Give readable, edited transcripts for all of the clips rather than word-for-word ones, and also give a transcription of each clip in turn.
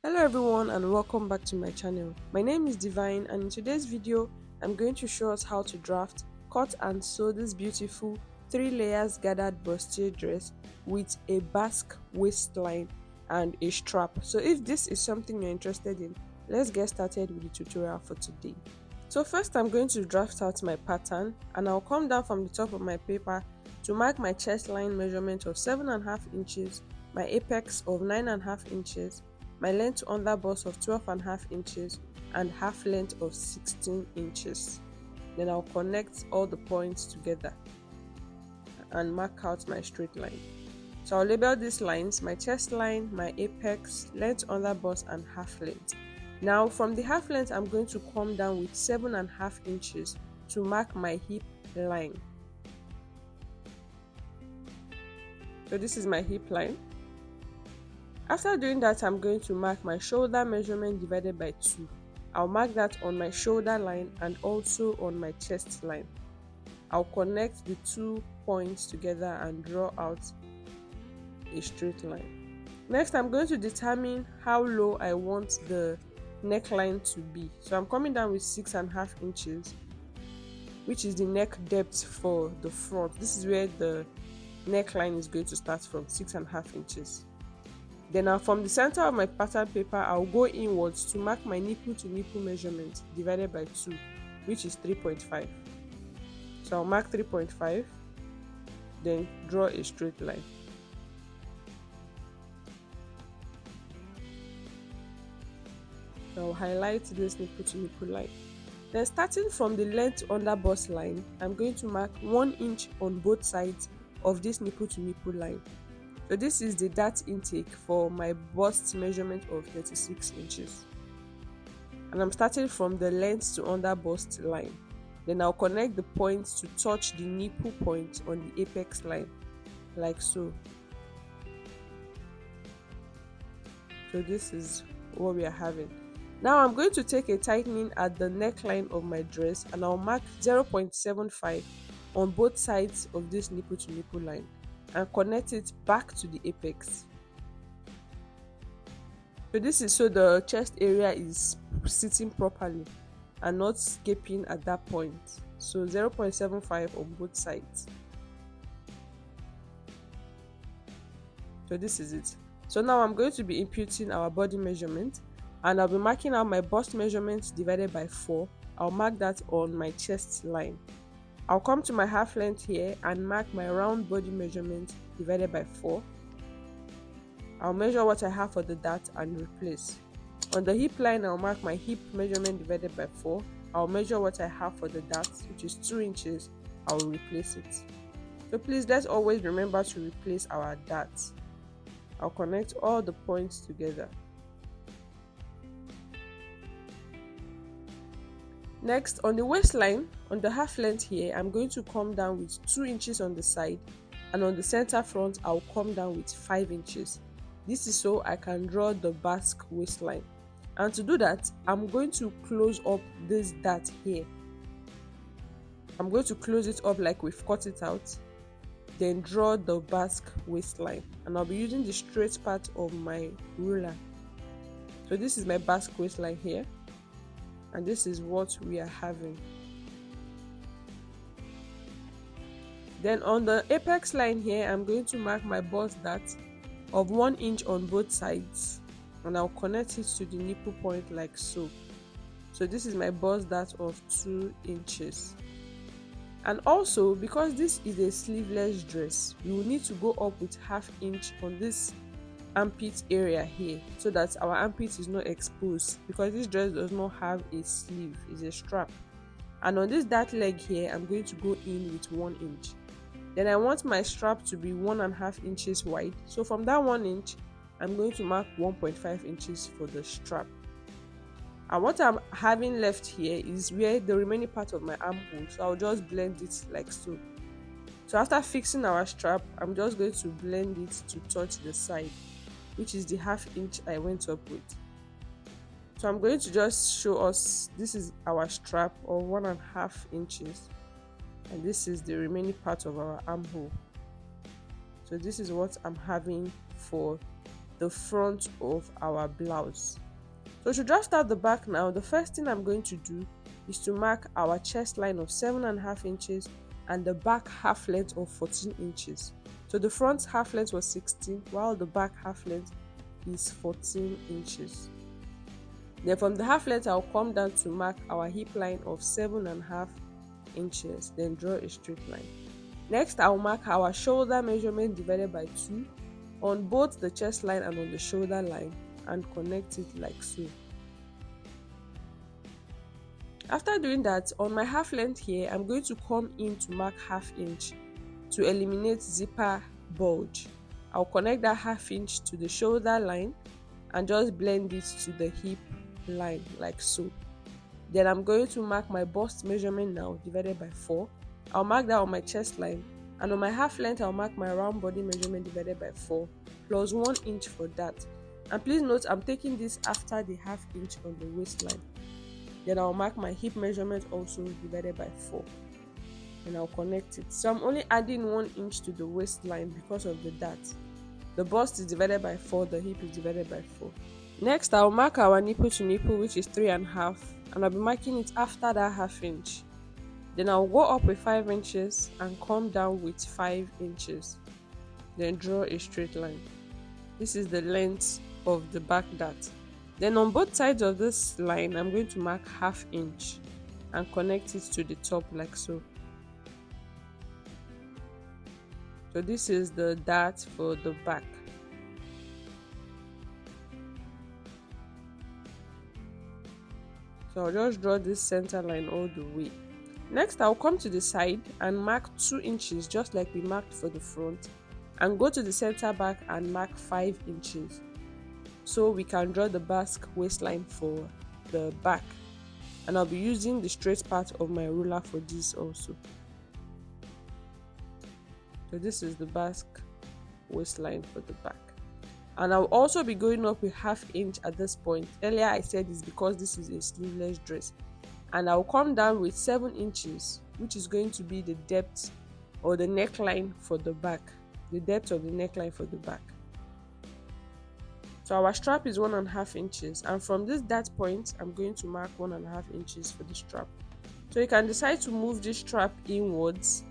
Hello everyone and welcome back to my channel. My name is Divine and in today's video I'm going to show us how to draft, cut and sew this beautiful 3 layers gathered bustier dress with a basque waistline and a strap. So if this is something you're interested in, let's get started with the tutorial for today. So first I'm going to draft out my pattern and I'll come down from the top of my paper to mark my chest line measurement of 7.5 inches, my apex of 9.5 inches, my length under bust of 12.5 inches and half length of 16 inches. Then I'll connect all the points together and mark out my straight line. So I'll label these lines, my chest line, my apex, length under bust and half length. Now from the half length I'm going to come down with 7.5 inches to mark my hip line. So this is my hip line. After doing that, I'm going to mark my shoulder measurement divided by 2. I'll mark that on my shoulder line and also on my chest line. I'll connect the 2 points together and draw out a straight line. Next, I'm going to determine how low I want the neckline to be. So I'm coming down with 6.5 inches, which is the neck depth for the front. This is where the neckline is going to start from, 6.5 inches. Then from the center of my pattern paper, I'll go inwards to mark my nipple to nipple measurement divided by 2, which is 3.5. So I'll mark 3.5, then draw a straight line. I'll highlight this nipple to nipple line. Then starting from the length under bust line, I'm going to mark 1 inch on both sides of this nipple to nipple line. So this is the dart intake for my bust measurement of 36 inches. And I'm starting from the length to under bust line. Then I'll connect the points to touch the nipple point on the apex line, like so. So this is what we are having. Now I'm going to take a tightening at the neckline of my dress and I'll mark 0.75 on both sides of this nipple to nipple line and connect it back to the apex. So this is so the chest area is sitting properly and not gaping at that point. So 0.75 on both sides. So this is it. So now I'm going to be imputing our body measurement and I'll be marking out my bust measurement divided by 4. I'll mark that on my chest line. I'll come to my half length here and mark my round body measurement divided by 4. I'll measure what I have for the dart and replace. On the hip line, I'll mark my hip measurement divided by 4. I'll measure what I have for the dart, which is 2 inches. I'll replace it. So please, let's always remember to replace our darts. I'll connect all the points together. Next, on the waistline, on the half length here, I'm going to come down with 2 inches on the side and on the center front, I'll come down with 5 inches. This is so I can draw the basque waistline. And to do that, I'm going to close up this dart here. I'm going to close it up like we've cut it out, then draw the basque waistline. And I'll be using the straight part of my ruler. So this is my basque waistline here. And this is what we are having. Then on the apex line here, I'm going to mark my bust dart of 1 inch on both sides and I'll connect it to the nipple point like so. So this is my bust dart of 2 inches. And also, because this is a sleeveless dress, we will need to go up with ½ inch on this armpit area here so that our armpit is not exposed, because this dress does not have a sleeve, it's a strap. And on this dart leg here, I'm going to go in with 1 inch. Then I want my strap to be 1.5 inches wide, so from that 1 inch I'm going to mark 1.5 inches for the strap. And what I'm having left here is where the remaining part of my armhole, so I'll just blend it like so. So after fixing our strap, I'm just going to blend it to touch the side, which is the ½ inch I went up with. So I'm going to just show us, this is our strap of 1.5 inches and this is the remaining part of our armhole. So this is what I'm having for the front of our blouse. So to draft out the back now, the first thing I'm going to do is to mark our chest line of 7.5 inches and the back half length of 14 inches. So the front half length was 16 while the back half length is 14 inches. Then from the half length, I'll come down to mark our hip line of 7.5 inches, then draw a straight line. Next, I'll mark our shoulder measurement divided by 2 on both the chest line and on the shoulder line and connect it like so. After doing that, on my half length here, I'm going to come in to mark ½ inch to eliminate zipper bulge. I'll connect that ½ inch to the shoulder line and just blend it to the hip line like so. Then I'm going to mark my bust measurement now divided by 4. I'll mark that on my chest line, and on my half length I'll mark my round body measurement divided by 4 plus 1 inch for that. And please note I'm taking this after the ½ inch on the waistline. Then I'll mark my hip measurement also divided by 4 and I'll connect it. So I'm only adding 1 inch to the waistline because of the dart. The bust is divided by 4, the hip is divided by 4. Next, I'll mark our nipple to nipple, which is 3.5, and I'll be marking it after that ½ inch. Then I'll go up with 5 inches and come down with 5 inches. Then draw a straight line. This is the length of the back dart. Then on both sides of this line, I'm going to mark ½ inch and connect it to the top like so. So this is the dart for the back. So I'll just draw this center line all the way. Next, I'll come to the side and mark 2 inches just like we marked for the front, and go to the center back and mark 5 inches. So we can draw the basque waistline for the back. And I'll be using the straight part of my ruler for this also. So this is the basque waistline for the back. And I'll also be going up with ½ inch at this point. Earlier I said it's because this is a sleeveless dress. And I'll come down with 7 inches, which is going to be the depth or the neckline for the back. The depth of the neckline for the back. So our strap is 1.5 inches, and from this dart point, I'm going to mark 1.5 inches for the strap. So you can decide to move this strap inwards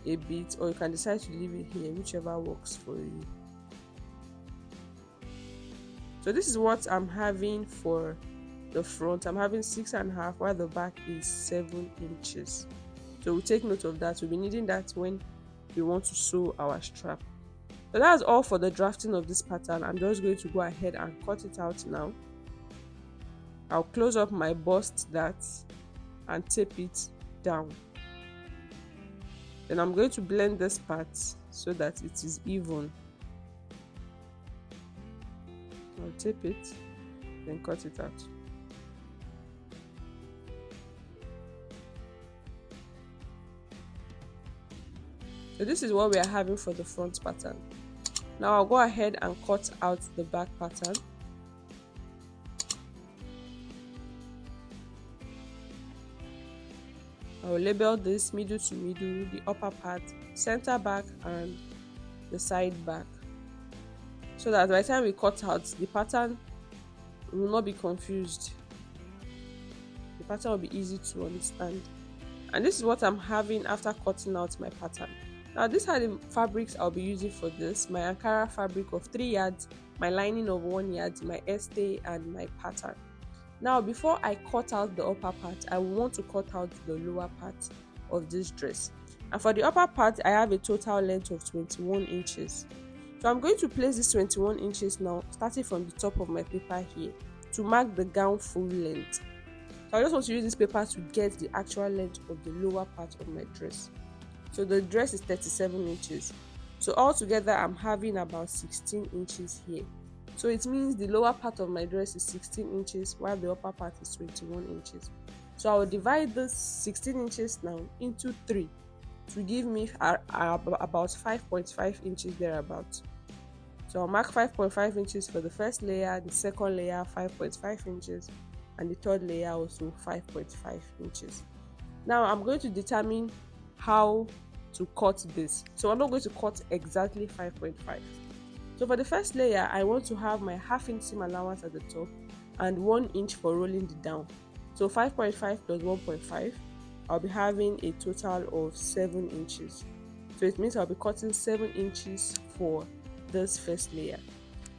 a bit, or you can decide to leave it here, whichever works for you. So this is what I'm having for the front. I'm having 6.5 while the back is 7 inches. So we'll take note of that. We'll be needing that when we want to sew our strap. So that's all for the drafting of this pattern. I'm just going to go ahead and cut it out now. I'll close up my bust dart and tape it down. Then I'm going to blend this part so that it is even. I'll tape it, then cut it out. So this is what we are having for the front pattern. Now I'll go ahead and cut out the back pattern. I will label this middle to middle, the upper part, center back, and the side back, so that by the time we cut out, the pattern will not be confused. The pattern will be easy to understand. And this is what I'm having after cutting out my pattern. Now these are the fabrics I'll be using for this. My Ankara fabric of 3 yards, my lining of 1 yard, my estee, and my pattern. Now before I cut out the upper part, I want to cut out the lower part of this dress. And for the upper part, I have a total length of 21 inches. So I'm going to place this 21 inches now, starting from the top of my paper here, to mark the gown full length. So I just want to use this paper to get the actual length of the lower part of my dress. So the dress is 37 inches. So altogether, I'm having about 16 inches here. So it means the lower part of my dress is 16 inches while the upper part is 21 inches. So I will divide this 16 inches now into 3 to give me about 5.5 inches thereabouts. So I'll mark 5.5 inches for the first layer, the second layer 5.5 inches, and the third layer also 5.5 inches. Now I'm going to determine how to cut this. So I'm not going to cut exactly 5.5. So for the first layer, I want to have my half-inch seam allowance at the top and 1 inch for rolling it down. So 5.5 plus 1.5, I'll be having a total of 7 inches. So it means I'll be cutting 7 inches for this first layer.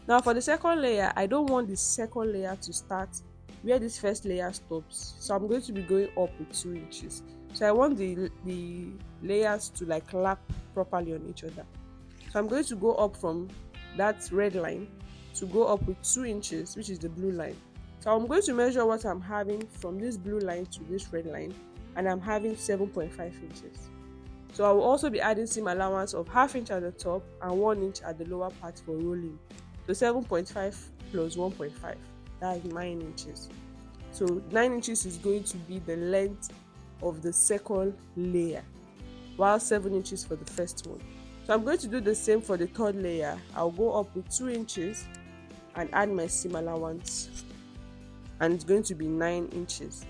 Now for the second layer, I don't want the second layer to start where this first layer stops. So I'm going to be going up with 2 inches. So I want the layers to like lap properly on each other. So I'm going to go up from that red line to go up with 2 inches, which is the blue line. So I'm going to measure what I'm having from this blue line to this red line, and I'm having 7.5 inches. So I will also be adding seam allowance of ½ inch at the top and 1 inch at the lower part for rolling. So 7.5 plus 1.5, that's 9 inches. So 9 inches is going to be the length of the second layer, while 7 inches for the first one. So I'm going to do the same for the third layer. I'll go up with 2 inches and add my seam allowance, and it's going to be 9 inches.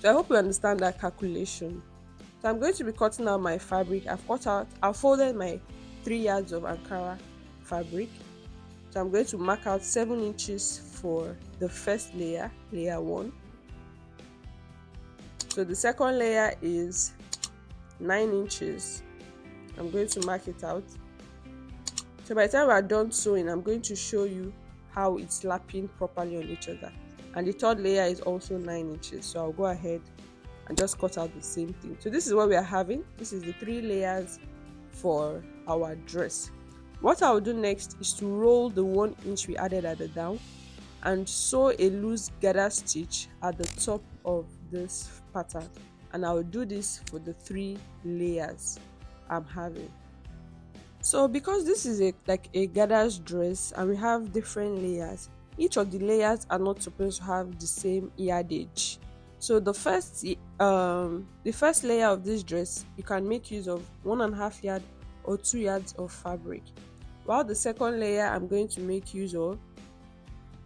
So I hope you understand that calculation. So I'm going to be cutting out my fabric. I've folded my 3 yards of Ankara fabric. So I'm going to mark out 7 inches for the first layer, layer 1. So the second layer is 9 inches. I'm going to mark it out. So by the time we're done sewing, I'm going to show you how it's lapping properly on each other. And the third layer is also 9 inches. So I'll go ahead and just cut out the same thing. So this is what we are having. This is the 3 layers for our dress. What I'll do next is to roll the 1 inch we added at the down and sew a loose gather stitch at the top of this pattern. And I'll do this for the 3 layers I'm having. So because this is like a gathers dress and we have different layers, each of the layers are not supposed to have the same yardage. So the first layer of this dress, you can make use of 1.5 yard or 2 yards of fabric, while the second layer I'm going to make use of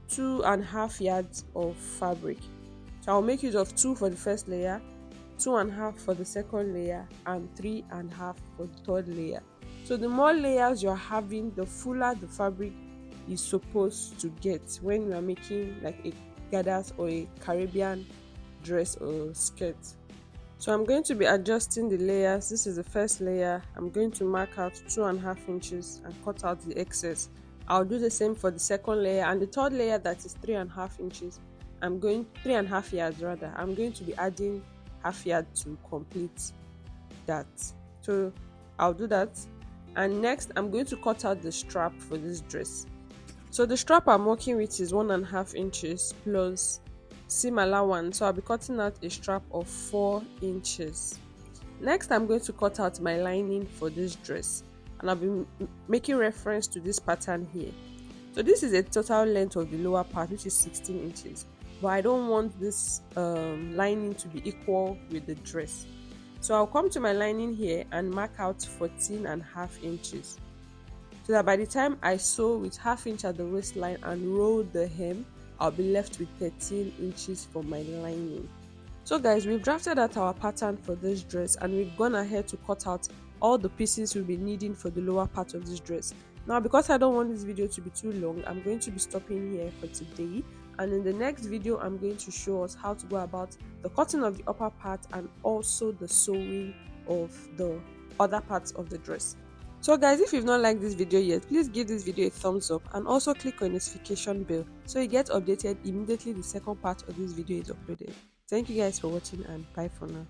2.5 yards of fabric. So I'll make use of 2 for the first layer, 2.5 for the second layer, and 3.5 for the third layer. So the more layers you're having, the fuller the fabric is supposed to get when you are making like a gathers or a Caribbean dress or skirt. So I'm going to be adjusting the layers. This is the first layer. I'm going to mark out 2.5 inches and cut out the excess. I'll do the same for the second layer, and the third layer that is 3.5 inches. 3.5 yards rather. I'm going to be adding ½ yard to complete that. So I'll do that, and next I'm going to cut out the strap for this dress. So the strap I'm working with is 1.5 inches plus seam allowance, so I'll be cutting out a strap of 4 inches. Next I'm going to cut out my lining for this dress, and I'll be making reference to this pattern here. So this is a total length of the lower part, which is 16 inches, but I don't want this lining to be equal with the dress. So I'll come to my lining here and mark out 14.5 inches, so that by the time I sew with ½ inch at the waistline and roll the hem, I'll be left with 13 inches for my lining. So guys, we've drafted out our pattern for this dress, and we've gone ahead to cut out all the pieces we'll be needing for the lower part of this dress. Now, because I don't want this video to be too long, I'm going to be stopping here for today, and in the next video I'm going to show us how to go about the cutting of the upper part and also the sewing of the other parts of the dress. So guys, if you've not liked this video yet, please give this video a thumbs up and also click on the notification bell so you get updated immediately the second part of this video is uploaded. Thank you guys for watching, and bye for now.